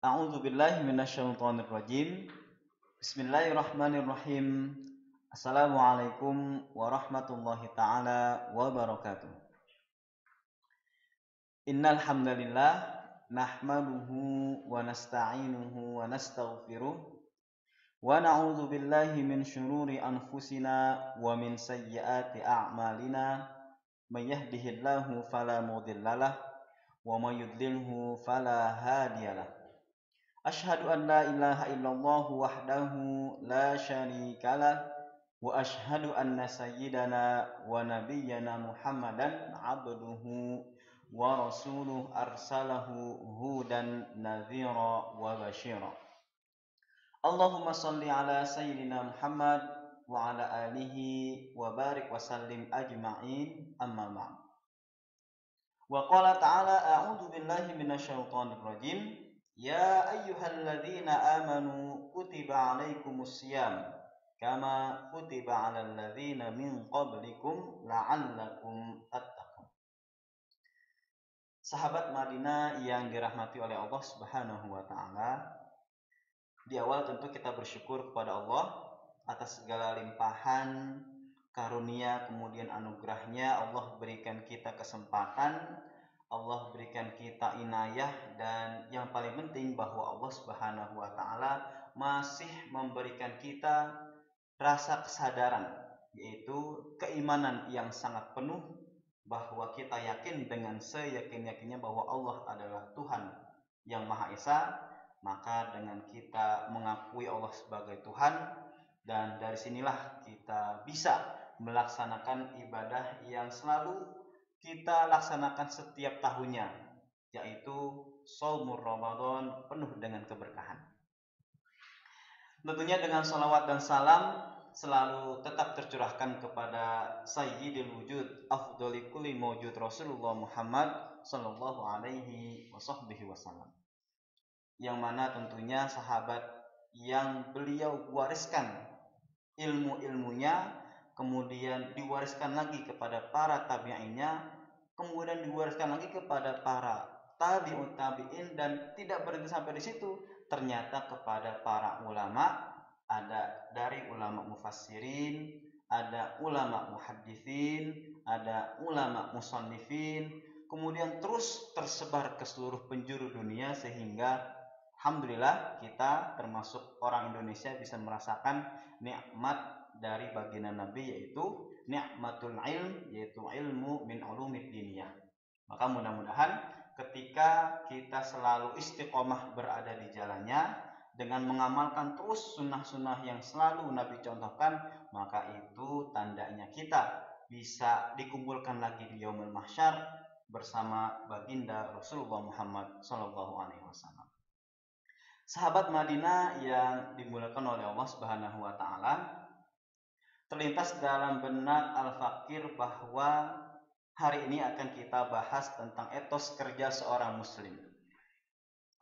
A'udzu billahi minasyaitonir rajim. Bismillahirrahmanirrahim. Assalamualaikum warahmatullahi taala wabarakatuh. Innal hamdalillah nahmaduhu wa nasta'inuhu wa nastaghfiruh wa na'udzu billahi min syururi anfusina wa min sayyiati a'malina. May yahdihillahu fala mudhillalah wa may yudlilhu fala hadiyalah. Asyhadu an la ilaha illallah wahdahu la syarikalah wa asyhadu anna sayyidana wa nabiyyana Muhammadan abduhu wa rasuluh arsalahu hudan nadhira wa basyira. Allahumma salli ala sayyidina Muhammad wa ala alihi wa barik wa sallim ajma'in amma ba'd. Wa qala ta'ala a'udzu billahi minasyaitonir rajim. Ya ayyuhalladzina amanu kutiba alaikumus syiyam kama kutiba 'alal ladzina min qablikum la'allakum tattaqun. Sahabat Madinah yang dirahmati oleh Allah Subhanahu wa taala, di awal tentu kita bersyukur kepada Allah atas segala limpahan karunia kemudian anugerahnya. Allah berikan kita kesempatan, Allah berikan kita inayah, dan yang paling penting bahwa Allah Subhanahu wa taala masih memberikan kita rasa kesadaran, yaitu keimanan yang sangat penuh bahwa kita yakin dengan seyakin-yakinnya bahwa Allah adalah Tuhan yang Maha Esa. Maka dengan kita mengakui Allah sebagai Tuhan, dan dari sinilah kita bisa melaksanakan ibadah yang selalu kita laksanakan setiap tahunnya, yaitu Shaumur Ramadan penuh dengan keberkahan. Tentunya dengan salawat dan salam selalu tetap tercurahkan kepada Sayyidil Wujud Afdhali kulli mawjud Rasulullah Muhammad sallallahu alaihi wasallam, yang mana tentunya sahabat yang beliau wariskan ilmu-ilmunya, kemudian diwariskan lagi kepada para tabi'innya, kemudian diwariskan lagi kepada para tabi'ut tabi'in, dan tidak berhenti sampai di situ, ternyata kepada para ulama, ada dari ulama mufassirin, ada ulama muhadditsin, ada ulama musannifin, kemudian terus tersebar ke seluruh penjuru dunia, sehingga alhamdulillah kita termasuk orang Indonesia bisa merasakan nikmat dari baginda Nabi, yaitu nikmatul ilm, yaitu ilmu min ulumid diniyah. Maka mudah-mudahan ketika kita selalu istiqomah berada di jalannya dengan mengamalkan terus sunnah-sunnah yang selalu Nabi contohkan, maka itu tandanya kita bisa dikumpulkan lagi di yaumul mahsyar bersama baginda Rasulullah Muhammad sallallahu alaihi wasallam. Sahabat Madinah yang dimuliakan oleh Allah Subhanahu wa taala, terlintas dalam benak Al-Fakir bahwa hari ini akan kita bahas tentang etos kerja seorang muslim.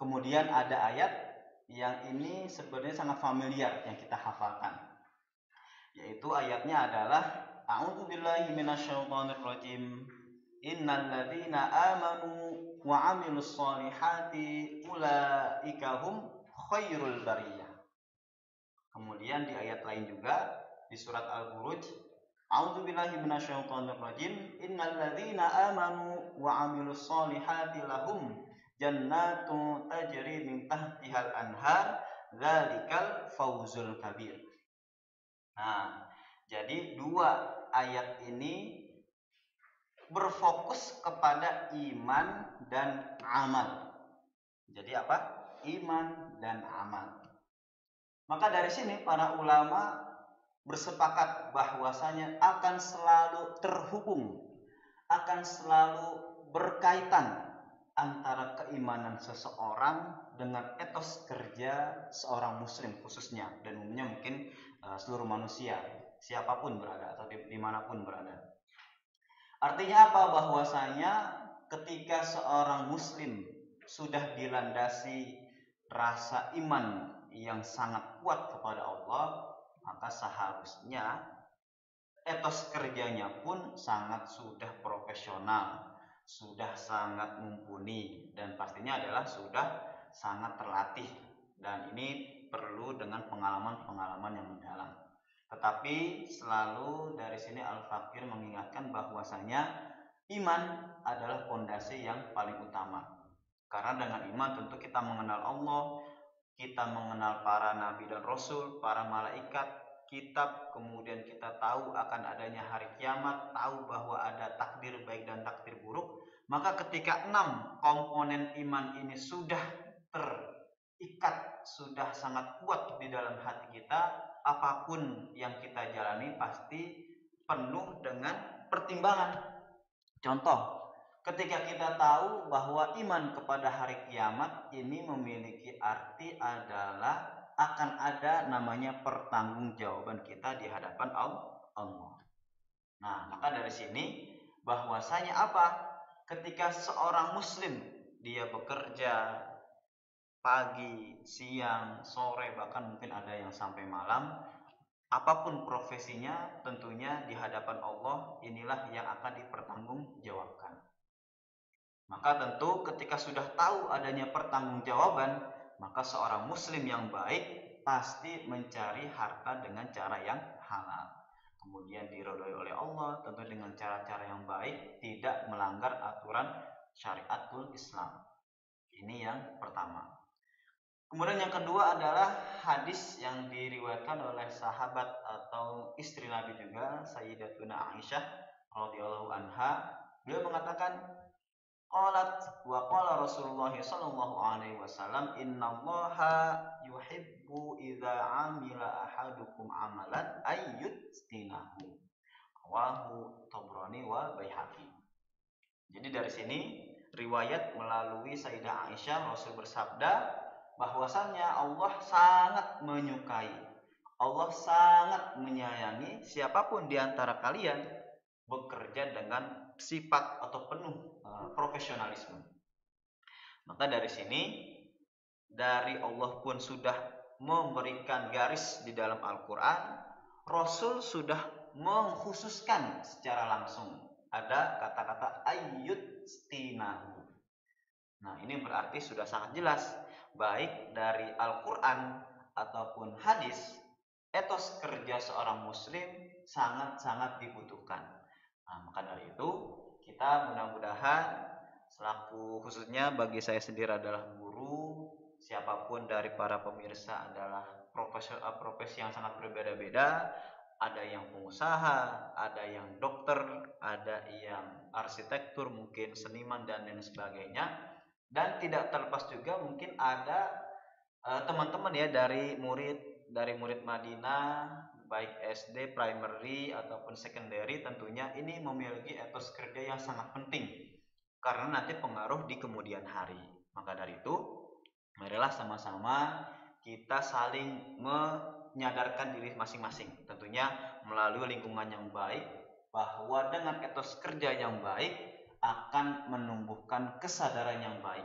Kemudian ada ayat yang ini sebenarnya sangat familiar yang kita hafalkan, yaitu ayatnya adalah A'udzu billahi minasyaitonir rajim. Innal ladzina amanu wa 'amilus shalihati ulaika hum khairul bariyah. Kemudian di ayat lain juga di surat Al-Buruj, A'udzu billahi minasyaitonir rajim. Innal ladzina amanu wa 'amilus shalihati lahum jannatu tajri min tahtihal anhar dzalikal fawzul kabir. Nah, jadi dua ayat ini berfokus kepada iman dan amal. Jadi apa? Iman dan amal. Maka dari sini para ulama bersepakat bahwasanya akan selalu terhubung, akan selalu berkaitan antara keimanan seseorang dengan etos kerja seorang muslim khususnya, dan umumnya mungkin seluruh manusia, siapapun berada atau dimanapun berada. Artinya apa? Bahwasanya ketika seorang muslim sudah dilandasi rasa iman yang sangat kuat kepada Allah, maka seharusnya etos kerjanya pun sangat sudah profesional, sudah sangat mumpuni, dan pastinya adalah sudah sangat terlatih, dan ini perlu dengan pengalaman-pengalaman yang mendalam. Tetapi selalu dari sini Al-Fakir mengingatkan bahwasanya iman adalah fondasi yang paling utama. Karena dengan iman tentu kita mengenal Allah, kita mengenal para nabi dan rasul, para malaikat, kitab, kemudian kita tahu akan adanya hari kiamat, tahu bahwa ada takdir baik dan takdir buruk. Maka ketika 6 komponen iman ini sudah terikat, sudah sangat kuat di dalam hati kita, apapun yang kita jalani pasti penuh dengan pertimbangan. Contoh, ketika kita tahu bahwa iman kepada hari kiamat ini memiliki arti adalah akan ada namanya pertanggungjawaban kita di hadapan Allah. Nah, maka dari sini bahwasanya apa? Ketika seorang muslim dia bekerja pagi, siang, sore, bahkan mungkin ada yang sampai malam, apapun profesinya, tentunya di hadapan Allah inilah yang akan dipertanggungjawabkan. Maka tentu ketika sudah tahu adanya pertanggungjawaban, maka seorang muslim yang baik pasti mencari harta dengan cara yang halal. Kemudian diridhoi oleh Allah tentu dengan cara-cara yang baik, tidak melanggar aturan syariatul Islam. Ini yang pertama. Kemudian yang kedua adalah hadis yang diriwayatkan oleh sahabat atau istri Nabi juga, Sayyidatuna Aisyah radhiyallahu anha. Beliau mengatakan, qalat wa qala Rasulullah sallallahu alaihi wasallam, innallaha yuhibbu idza amila ahadukum amalan ayyutqinahu. Rawahu Tabrani wa Baihaqi. Jadi dari sini riwayat melalui Sayyidah Aisyah, Rasul bersabda bahwasannya Allah sangat menyukai, Allah sangat menyayangi siapapun di antara kalian bekerja dengan sifat atau penuh profesionalisme. Maka dari sini, dari Allah pun sudah memberikan garis di dalam Al-Quran, Rasul sudah mengkhususkan secara langsung ada kata-kata ayyutqinahu. Nah, ini berarti sudah sangat jelas, baik dari Al-Quran ataupun hadis, etos kerja seorang muslim sangat-sangat dibutuhkan. Nah, maka dari itu kita mudah-mudahan selaku khususnya bagi saya sendiri adalah guru, siapapun dari para pemirsa adalah profesi yang sangat berbeda-beda. Ada yang pengusaha, ada yang dokter, ada yang arsitektur, mungkin seniman dan lain sebagainya. Dan tidak terlepas juga mungkin ada teman-teman ya dari murid Madinah, baik SD, primary ataupun secondary, tentunya ini memiliki etos kerja yang sangat penting karena nanti pengaruh di kemudian hari. Maka dari itu, marilah sama-sama kita saling menyadarkan diri masing-masing, tentunya melalui lingkungan yang baik, bahwa dengan etos kerja yang baik akan menumbuhkan kesadaran yang baik.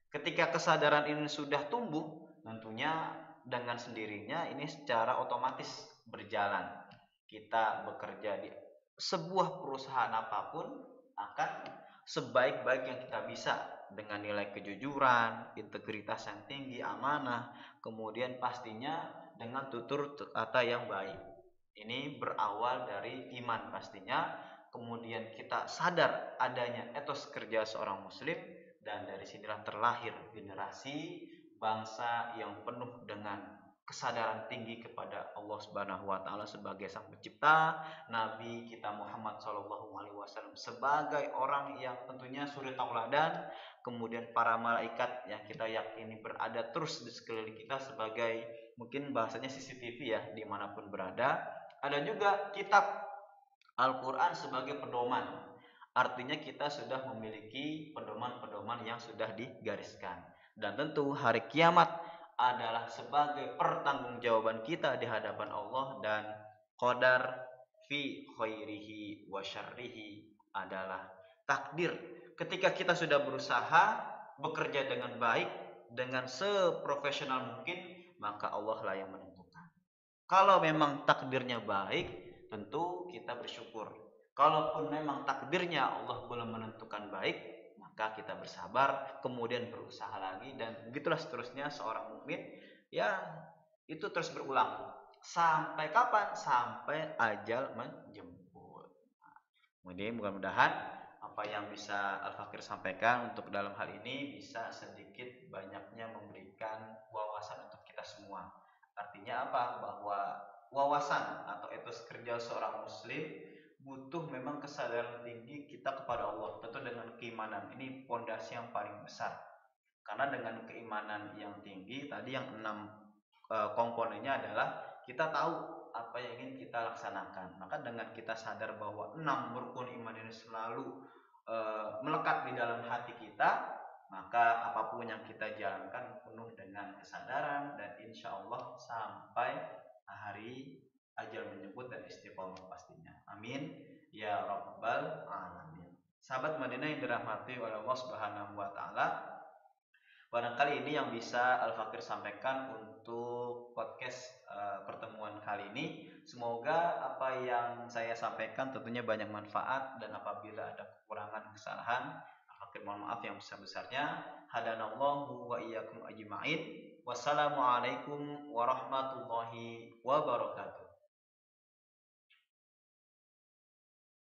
Ketika kesadaran ini sudah tumbuh, tentunya dengan sendirinya ini secara otomatis berjalan. Kita bekerja di sebuah perusahaan apapun akan sebaik-baik yang kita bisa dengan nilai kejujuran, integritas yang tinggi, amanah, kemudian pastinya dengan tutur kata yang baik. Ini berawal dari iman pastinya. Kemudian kita sadar adanya etos kerja seorang muslim, dan dari sinilah terlahir generasi bangsa yang penuh dengan kesadaran tinggi kepada Allah Subhanahu wa taala sebagai sang pencipta, Nabi kita Muhammad sallallahu alaihi wasallam sebagai orang yang tentunya suri tauladan, kemudian para malaikat yang kita yakini berada terus di sekeliling kita sebagai mungkin bahasanya CCTV ya dimanapun berada. Ada juga kitab Al-Quran sebagai pedoman. Artinya kita sudah memiliki pedoman-pedoman yang sudah digariskan. Dan tentu hari kiamat adalah sebagai pertanggungjawaban kita di hadapan Allah, dan qadar fi khairihi wa syarrihi adalah takdir. Ketika kita sudah berusaha bekerja dengan baik, dengan seprofesional mungkin, maka Allah lah yang menentukan. Kalau memang takdirnya baik, tentu kita bersyukur. Kalaupun memang takdirnya Allah belum menentukan baik, maka maka kita bersabar, kemudian berusaha lagi, dan begitulah seterusnya seorang mukmin ya, itu terus berulang sampai kapan? Sampai ajal menjemput. Kemudian mudah-mudahan apa yang bisa Al-Fakir sampaikan untuk dalam hal ini bisa sedikit banyaknya memberikan wawasan untuk kita semua. Artinya apa? Bahwa wawasan atau etos kerja seorang muslim butuh memang kesadaran tinggi kita kepada Allah, tentu dengan keimanan. Ini pondasi yang paling besar. Karena dengan keimanan yang tinggi tadi, yang 6 komponennya adalah kita tahu apa yang ingin kita laksanakan. Maka dengan kita sadar bahwa 6 rukun iman ini selalu melekat di dalam hati kita, maka apapun yang kita jalankan penuh dengan kesadaran, dan insya Allah sampai hari ajal menjemput dan istiqomah pastinya. Amin ya rabbal alamin. Sahabat Madinah yang dirahmati oleh Allah Subhanahu wa taala, barangkali ini yang bisa Al-Fakir sampaikan untuk podcast pertemuan kali ini. Semoga apa yang saya sampaikan tentunya banyak manfaat, dan apabila ada kekurangan kesalahan, Al-Fakir mohon maaf yang besar-besarnya. Hadanallahu wa iyyakum ajma'in. Wassalamualaikum warahmatullahi wabarakatuh.